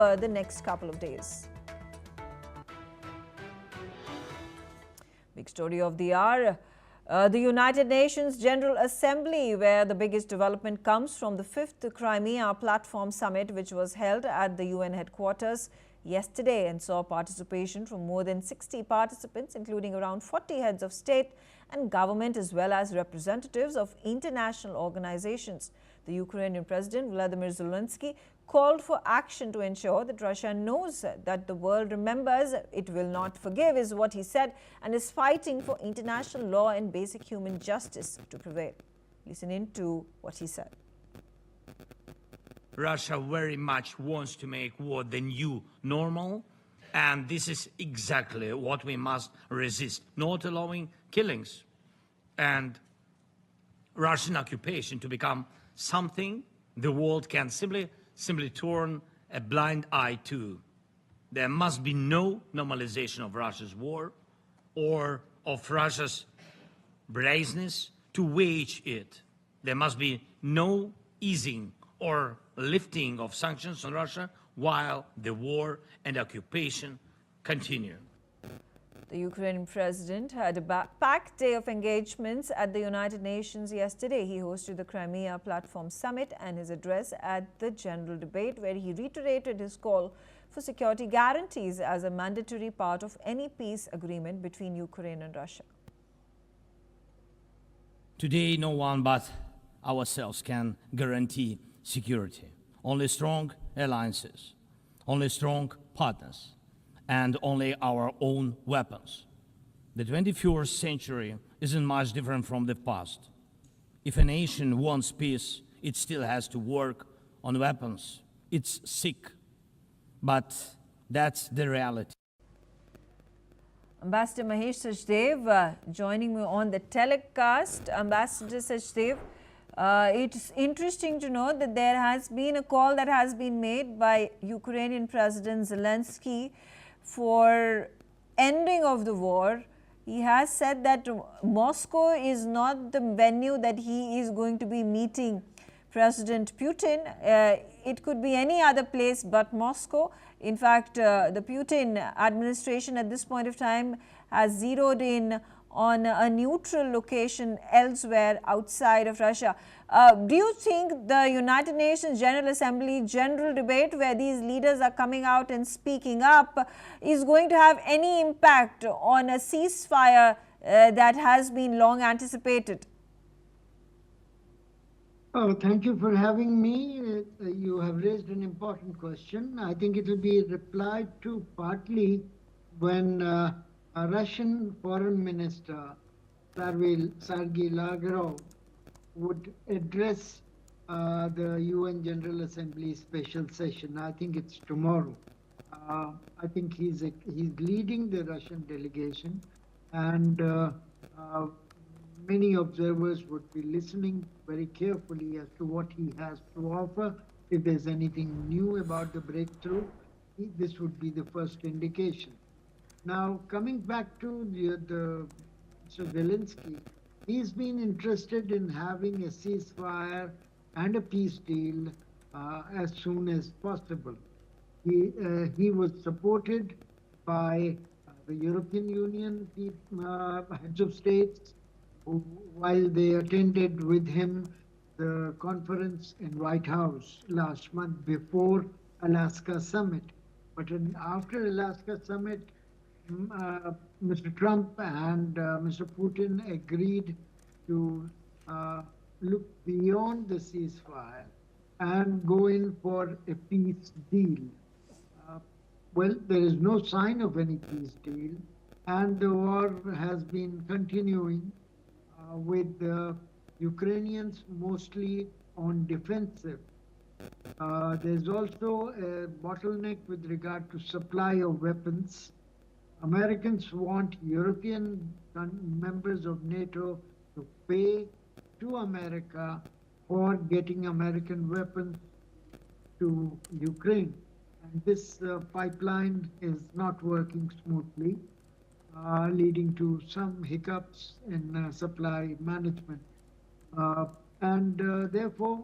the next couple of days. Big story of the hour. The United Nations General Assembly, where the biggest development comes from the 5th Crimea Platform Summit, which was held at the UN headquarters yesterday and saw participation from more than 60 participants, including around 40 heads of state and government, as well as representatives of international organizations. The Ukrainian President Vladimir Zelenskyy called for action to ensure that Russia knows that the world remembers, it will not forgive, is what he said, and is fighting for international law and basic human justice to prevail. Listen in to what he said. Russia very much wants to make war the new normal, and this is exactly what we must resist, not allowing killings and Russian occupation to become something the world can simply turn a blind eye to. There must be no normalization of Russia's war or of Russia's brazenness to wage it. There must be no easing or lifting of sanctions on Russia while the war and occupation continue. The Ukrainian president had a packed day of engagements at the United Nations yesterday. He hosted the Crimea Platform Summit and his address at the general debate, where he reiterated his call for security guarantees as a mandatory part of any peace agreement between Ukraine and Russia. Today, no one but ourselves can guarantee security. Only strong alliances, only strong partners, and only our own weapons. The 21st century isn't much different from the past. If a nation wants peace, it still has to work on weapons. It's sick, but that's the reality. Ambassador Mahesh Sachdev joining me on the telecast. Ambassador Sachdev, it's interesting to know that there has been a call that has been made by Ukrainian President Zelenskyy for ending of the war. He has said that Moscow is not the venue that he is going to be meeting President Putin. It could be any other place but Moscow. In fact, the Putin administration at this point of time has zeroed in on a neutral location elsewhere outside of Russia. Do you think the United Nations General Assembly general debate, where these leaders are coming out and speaking up, is going to have any impact on a ceasefire that has been long anticipated? Oh, thank you for having me. You have raised an important question. I think it will be replied to partly when a Russian Foreign Minister, Sergei Lavrov, would address the UN General Assembly special session. I think it's tomorrow. I think he's leading the Russian delegation, and many observers would be listening very carefully as to what he has to offer. If there's anything new about the breakthrough, this would be the first indication. Now, coming back to Mr. Zelenskyy, he's been interested in having a ceasefire and a peace deal as soon as possible. He was supported by the European Union heads of states, while they attended with him the conference in White House last month before Alaska summit. But after Alaska summit, Mr. Trump and Mr. Putin agreed to look beyond the ceasefire and go in for a peace deal. Well, there is no sign of any peace deal, and the war has been continuing with the Ukrainians mostly on defensive. There's also a bottleneck with regard to supply of weapons. Americans want European members of NATO to pay to America for getting American weapons to Ukraine. And this pipeline is not working smoothly, leading to some hiccups in supply management. Therefore,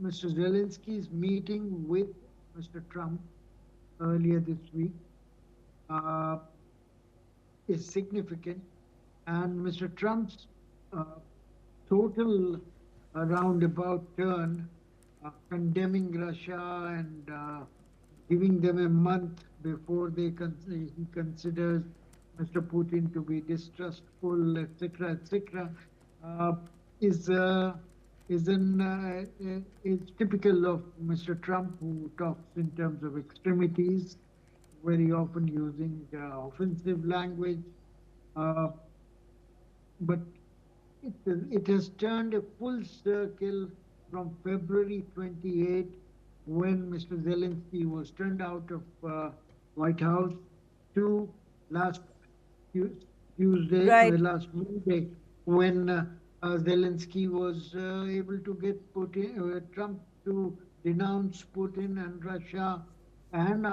Mr. Zelenskyy is meeting with Mr. Trump earlier this week is significant, and Mr. Trump's total roundabout turn, condemning Russia and giving them a month before he considers Mr. Putin to be distrustful, etc., etc., is typical of Mr. Trump, who talks in terms of extremities, very often using offensive language. But it has turned a full circle from February 28, when Mr. Zelenskyy was turned out of White House, to last Tuesday, Right. last Monday, when Zelenskyy was able to get Trump to denounce Putin and Russia and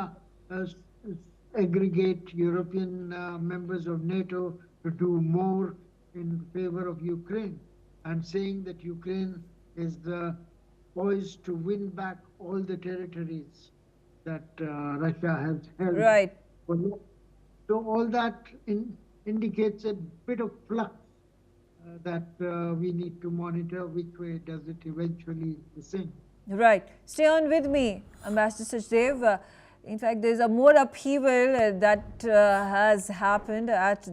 aggregate European members of NATO to do more in favor of Ukraine, and saying that Ukraine is poised to win back all the territories that Russia has held. Right. So all that indicates a bit of flux that we need to monitor. Which way does it eventually descend? Right. Stay on with me, Ambassador Sachdev. In fact, there is a more upheaval that has happened at